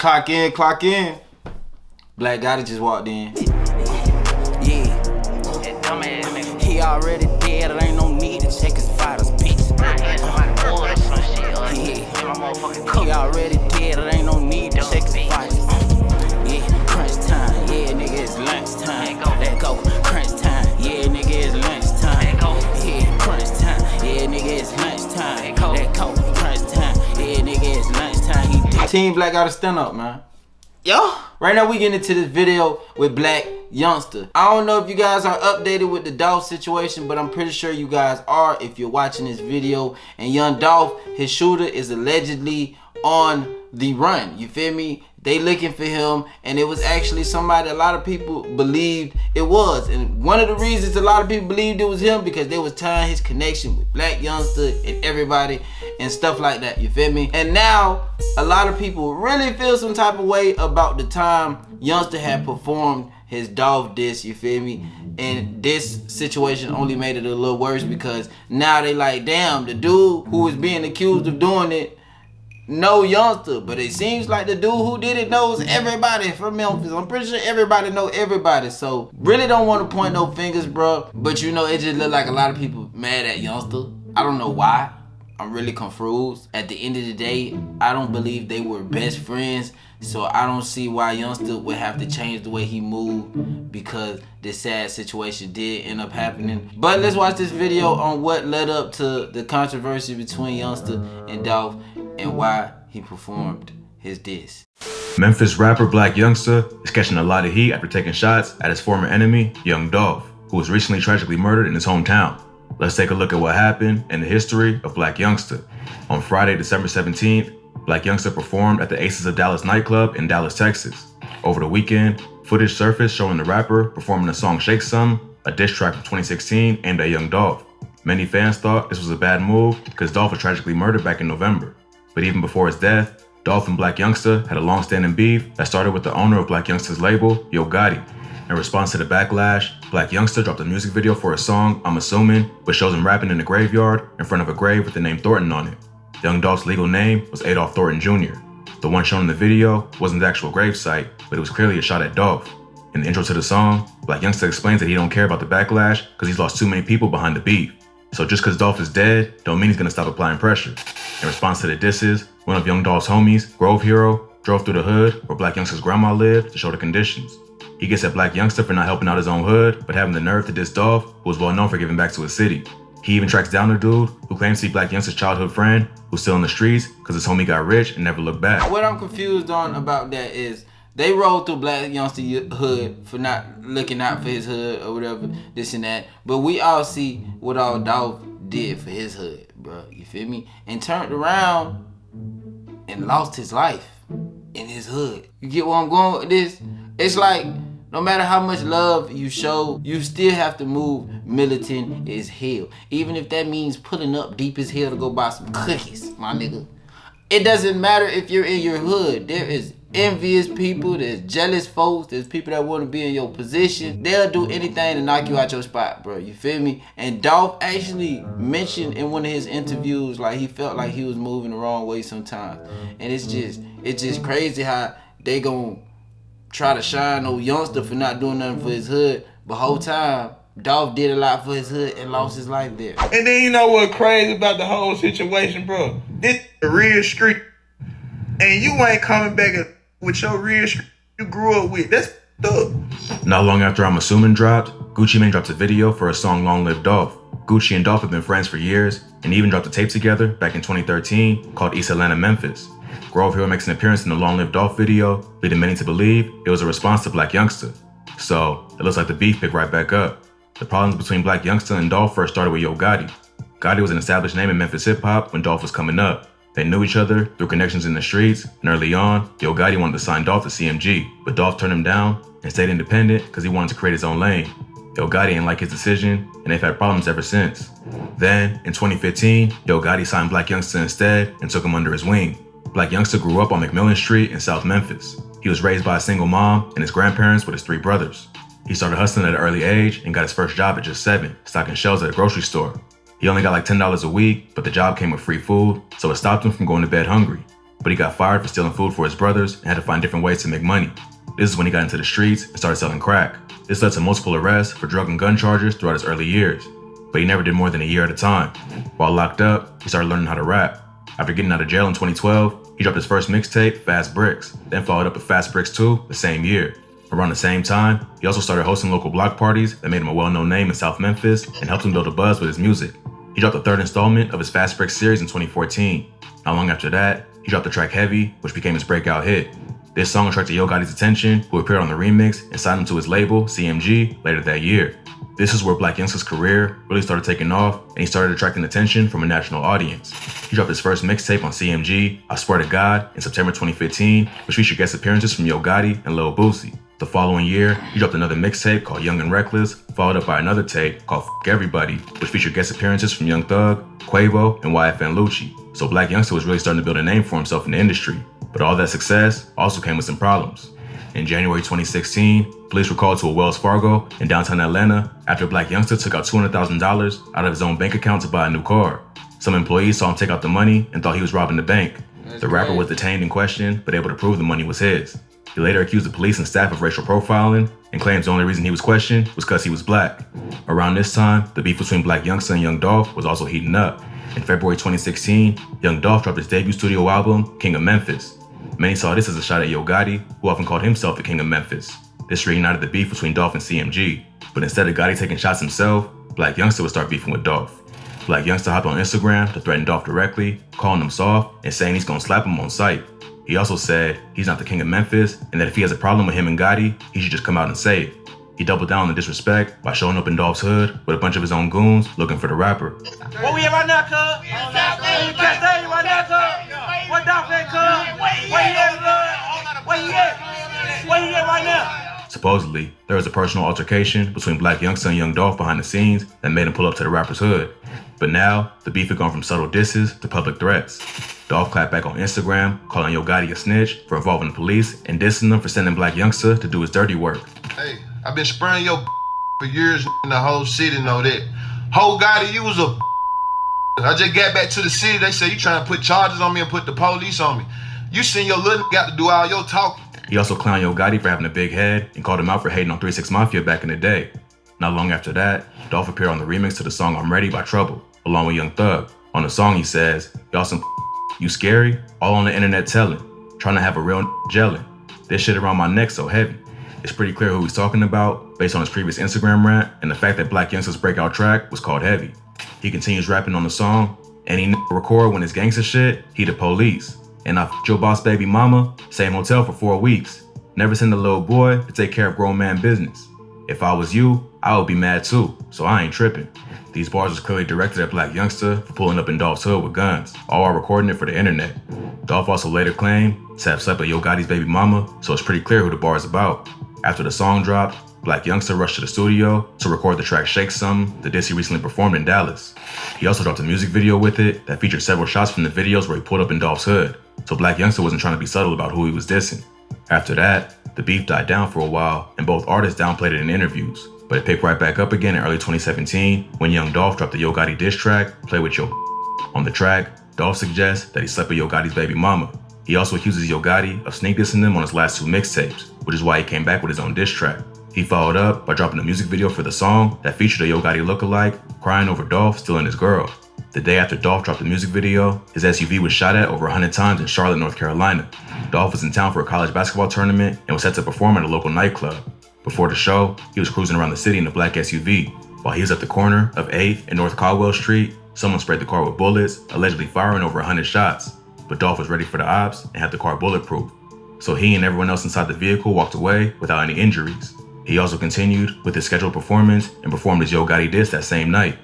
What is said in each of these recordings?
Clock in, clock in. Blac Gotti just walked in. Yeah. He already dead, there ain't no need to check his vitals, bitch. He already dead, there ain't no need to check his vitals. Yeah, crunch time, yeah, nigga, it's lunch time. Let go, crunch time, yeah, nigga, it's lunch time. Yeah, crunch time, yeah, nigga, it's lunch time. Let go, crunch time, yeah, nigga, it's lunch time. He dead. Team Blac gotta stand up, man. Yo, right now we getting into this video with Blac Youngsta. I don't know if you guys are updated with the Dolph situation, but I'm pretty sure you guys are if you're watching this video. And young Dolph, his shooter, is allegedly on the run. You feel me? They looking for him, and it was actually somebody a lot of people believed it was. And one of the reasons a lot of people believed it was him because they was tying his connection with Blac Youngsta and everybody and stuff like that. You feel me? And now a lot of people really feel some type of way about the time Youngsta had performed his Dolph diss. You feel me? And this situation only made it a little worse because now they like, damn, the dude who was being accused of doing it know Youngsta, but it seems like the dude who did it knows everybody from Memphis. I'm pretty sure everybody know everybody, so really don't want to point no fingers, bro. But you know, it just look like a lot of people mad at Youngsta. I don't know why. I'm really confused. At the end of the day, I don't believe they were best friends, so I don't see why Youngsta would have to change the way he moved because this sad situation did end up happening. But let's watch this video on what led up to the controversy between Youngsta and Dolph and why he performed his diss. Memphis rapper Blac Youngsta is catching a lot of heat after taking shots at his former enemy, Young Dolph, who was recently tragically murdered in his hometown. Let's take a look at what happened and the history of Blac Youngsta. On Friday, December 17th, Blac Youngsta performed at the Aces of Dallas nightclub in Dallas, Texas. Over the weekend, footage surfaced showing the rapper performing the song Shake Some, a diss track from 2016 aimed at Young Dolph. Many fans thought this was a bad move because Dolph was tragically murdered back in November. But even before his death, Dolph and Blac Youngsta had a long-standing beef that started with the owner of Blac Youngsta's label, Yo Gotti. In response to the backlash, Blac Youngsta dropped a music video for a song, I'm Assuming, which shows him rapping in a graveyard in front of a grave with the name Thornton on it. Young Dolph's legal name was Adolph Thornton Jr. The one shown in the video wasn't the actual gravesite, but it was clearly a shot at Dolph. In the intro to the song, Blac Youngsta explains that he don't care about the backlash because he's lost too many people behind the beef. So just because Dolph is dead, don't mean he's gonna stop applying pressure. In response to the disses, one of Young Dolph's homies, Grove Hero, drove through the hood where Blac Youngsta's grandma lived to show the conditions. He gets at Blac Youngsta for not helping out his own hood, but having the nerve to diss Dolph, who was well known for giving back to his city. He even tracks down the dude who claims to be Blac Youngsta's childhood friend, who's still in the streets because his homie got rich and never looked back. What I'm confused on about that is they rolled through Blac Youngsta's hood for not looking out for his hood or whatever, this and that. But we all see what all Dolph did for his hood, bro. You feel me? And turned around and lost his life in his hood. You get where I'm going with this? It's like, no matter how much love you show, you still have to move militant as hell. Even if that means pulling up deep as hell to go buy some cookies, my nigga. It doesn't matter if you're in your hood. There is envious people, there's jealous folks, there's people that want to be in your position. They'll do anything to knock you out your spot, bro. You feel me? And Dolph actually mentioned in one of his interviews, like, he felt like he was moving the wrong way sometimes. And it's just crazy how they gonna try to shine on Youngsta for not doing nothing for his hood, but whole time Dolph did a lot for his hood and lost his life there. And then you know what crazy about the whole situation, bro? This a real street, and you ain't coming back with your real street you grew up with. That's up. Not long after I'm Assuming dropped, Gucci Mane dropped a video for a song Long Live Dolph. Gucci and Dolph have been friends for years and even dropped a tape together back in 2013 called East Atlanta Memphis. Grove Hero makes an appearance in the Long Live Dolph video, leading many to believe it was a response to Blac Youngsta. So, it looks like the beef picked right back up. The problems between Blac Youngsta and Dolph first started with Yo Gotti. Gotti was an established name in Memphis hip-hop when Dolph was coming up. They knew each other through connections in the streets, and early on, Yo Gotti wanted to sign Dolph to CMG, but Dolph turned him down and stayed independent because he wanted to create his own lane. Yo Gotti didn't like his decision, and they've had problems ever since. Then, in 2015, Yo Gotti signed Blac Youngsta instead and took him under his wing. Blac Youngsta grew up on McMillan Street in South Memphis. He was raised by a single mom and his grandparents with his 3 brothers. He started hustling at an early age and got his first job at just 7, stocking shelves at a grocery store. He only got like $10 a week, but the job came with free food, so it stopped him from going to bed hungry. but he got fired for stealing food for his brothers and had to find different ways to make money. This is when he got into the streets and started selling crack. This led to multiple arrests for drug and gun charges throughout his early years, but he never did more than a year at a time. While locked up, he started learning how to rap. After getting out of jail in 2012, he dropped his first mixtape, Fast Bricks, then followed up with Fast Bricks 2 the same year. Around the same time, he also started hosting local block parties that made him a well-known name in South Memphis and helped him build a buzz with his music. He dropped the third installment of his Fast Bricks series in 2014. Not long after that, he dropped the track Heavy, which became his breakout hit. This song attracted Yo Gotti's attention, who appeared on the remix and signed him to his label, CMG, later that year. This is where Blac Youngsta's career really started taking off, and he started attracting attention from a national audience. He dropped his first mixtape on CMG, I Swear to God, in September 2015, which featured guest appearances from Yo Gotti and Lil Boosie. The following year, he dropped another mixtape called Young and Reckless, followed up by another tape called F Everybody, which featured guest appearances from Young Thug, Quavo, and YFN Lucci. So Blac Youngsta was really starting to build a name for himself in the industry. But all that success also came with some problems. In January 2016, police were called to a Wells Fargo in downtown Atlanta after Blac Youngsta took out $200,000 out of his own bank account to buy a new car. Some employees saw him take out the money and thought he was robbing the bank. The rapper was detained and questioned, but able to prove the money was his. He later accused the police and staff of racial profiling and claims the only reason he was questioned was because he was black. Around this time, the beef between Blac Youngsta and Young Dolph was also heating up. In February 2016, Young Dolph dropped his debut studio album, King of Memphis. Many saw this as a shot at Yo Gotti, who often called himself the King of Memphis. This reignited the beef between Dolph and CMG, but instead of Gotti taking shots himself, Blac Youngsta would start beefing with Dolph. Blac Youngsta hopped on Instagram to threaten Dolph directly, calling him soft and saying he's gonna slap him on sight. He also said he's not the King of Memphis and that if he has a problem with him and Gotti, he should just come out and say it. He doubled down on the disrespect by showing up in Dolph's hood with a bunch of his own goons looking for the rapper. Where we at right now, cuz? We in Cascade right now, cuz. What Dolph at, cuz? Where he at, cuz? Where he at? Where he at right now? Supposedly, there was a personal altercation between Blac Youngsta and Young Dolph behind the scenes that made him pull up to the rapper's hood. But now, the beef had gone from subtle disses to public threats. Dolph clapped back on Instagram, calling Yo Gotti a snitch for involving the police and dissing them for sending Blac Youngsta to do his dirty work. Hey, I've been spraying your for years and the whole city know that. Whole Gotti, you was a I just got back to the city, they say you trying to put charges on me and put the police on me. You seen your little got to do all your talking. He also clowned Yo Gotti for having a big head and called him out for hating on 3 6 Mafia back in the day. Not long after that, Dolph appeared on the remix to the song I'm Ready by Trouble, along with Young Thug. On the song he says, y'all some you scary? All on the internet telling, trying to have a real gelling. This shit around my neck so heavy. It's pretty clear who he's talking about based on his previous Instagram rant and the fact that Blac Youngsta's breakout track was called Heavy. He continues rapping on the song, any record when it's gangsta shit, he the police. And I f***ed your boss baby mama, same hotel for 4 weeks. Never send a little boy to take care of grown man business. If I was you, I would be mad too, so I ain't tripping. These bars was clearly directed at Blac Youngsta for pulling up in Dolph's hood with guns, all while recording it for the internet. Dolph also later claimed to have slept with Yo Gotti's baby mama, so it's pretty clear who the bar is about. After the song dropped, Blac Youngsta rushed to the studio to record the track Shake Some, the diss he recently performed in Dallas. He also dropped a music video with it that featured several shots from the videos where he pulled up in Dolph's hood, so Blac Youngsta wasn't trying to be subtle about who he was dissing. After that, the beef died down for a while and both artists downplayed it in interviews, but it picked right back up again in early 2017 when Young Dolph dropped the Yo Gotti diss track, Play With Yo. On the track, Dolph suggests that he slept with Yo Gotti's baby mama. He also accuses Yo Gotti of sneak dissing him on his last 2 mixtapes, which is why he came back with his own diss track. He followed up by dropping a music video for the song that featured a Yo Gotti lookalike crying over Dolph stealing his girl. The day after Dolph dropped the music video, his SUV was shot at over 100 times in Charlotte, North Carolina. Dolph was in town for a college basketball tournament and was set to perform at a local nightclub. Before the show, he was cruising around the city in a black SUV. While he was at the corner of 8th and North Caldwell Street, someone sprayed the car with bullets, allegedly firing over 100 shots. But Dolph was ready for the ops and had the car bulletproof. So he and everyone else inside the vehicle walked away without any injuries. He also continued with his scheduled performance and performed his Yo Gotti diss that same night.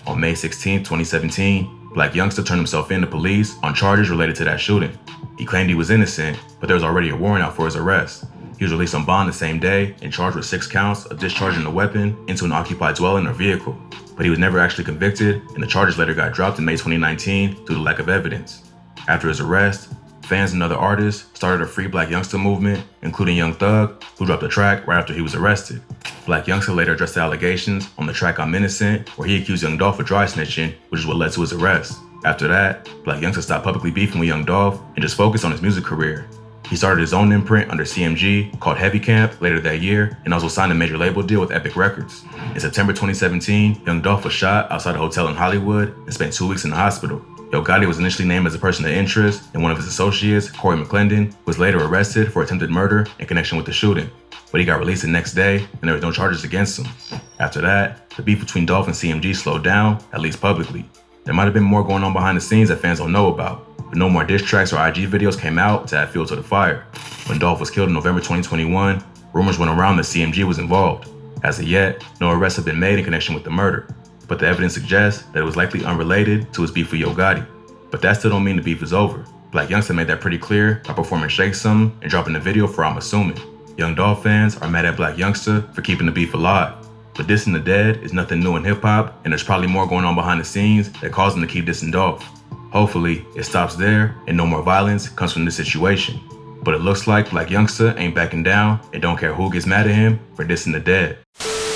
On May 16, 2017, Blac Youngsta turned himself in to police on charges related to that shooting. He claimed he was innocent, but there was already a warrant out for his arrest. He was released on bond the same day and charged with 6 counts of discharging a weapon into an occupied dwelling or vehicle. But he was never actually convicted, and the charges later got dropped in May 2019 due to lack of evidence. After his arrest, fans and other artists started a Free Blac Youngsta movement, including Young Thug, who dropped a track right after he was arrested. Blac Youngsta later addressed the allegations on the track I'm Innocent, where he accused Young Dolph of dry snitching, which is what led to his arrest. After that, Blac Youngsta stopped publicly beefing with Young Dolph and just focused on his music career. He started his own imprint under CMG called Heavy Camp later that year and also signed a major label deal with Epic Records. In September 2017, Young Dolph was shot outside a hotel in Hollywood and spent 2 weeks in the hospital. Yo Gotti was initially named as a person of interest, and one of his associates, Corey McClendon, was later arrested for attempted murder in connection with the shooting. But he got released the next day and there was no charges against him. After that, the beef between Dolph and CMG slowed down, at least publicly. There might have been more going on behind the scenes that fans don't know about, but no more diss tracks or IG videos came out to add fuel to the fire. When Dolph was killed in November 2021, rumors went around that CMG was involved. As of yet, no arrests have been made in connection with the murder, but the evidence suggests that it was likely unrelated to his beef with Yo Gotti. But that still don't mean the beef is over. Blac Youngsta made that pretty clear by performing Shake Some and dropping the video for I'm Assuming. Young Dolph fans are mad at Blac Youngsta for keeping the beef alive. But dissing the dead is nothing new in hip-hop, and there's probably more going on behind the scenes that caused him to keep dissing Dolph. Hopefully, it stops there and no more violence comes from this situation. But it looks like Blac Youngsta ain't backing down and don't care who gets mad at him for dissing the dead.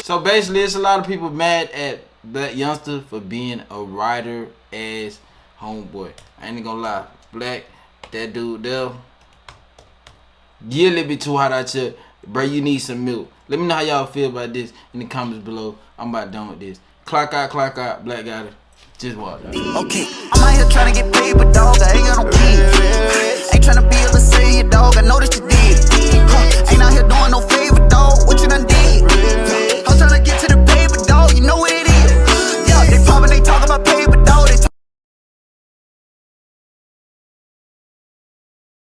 So basically, it's a lot of people mad at Blac Youngsta for being a writer-ass homeboy. I ain't gonna lie. Blac, that dude there, get a little bit too hot out here. Bro, you need some milk. Let me know how y'all feel about this in the comments below. I'm about done with this. Clock out, Blac got it. Just walk out. Okay, I'm out here trying to get paid, but dog, I ain't got no kids. Ain't trying to be able to say it, dog. I know that you did. Ain't out here doing no favor, dog.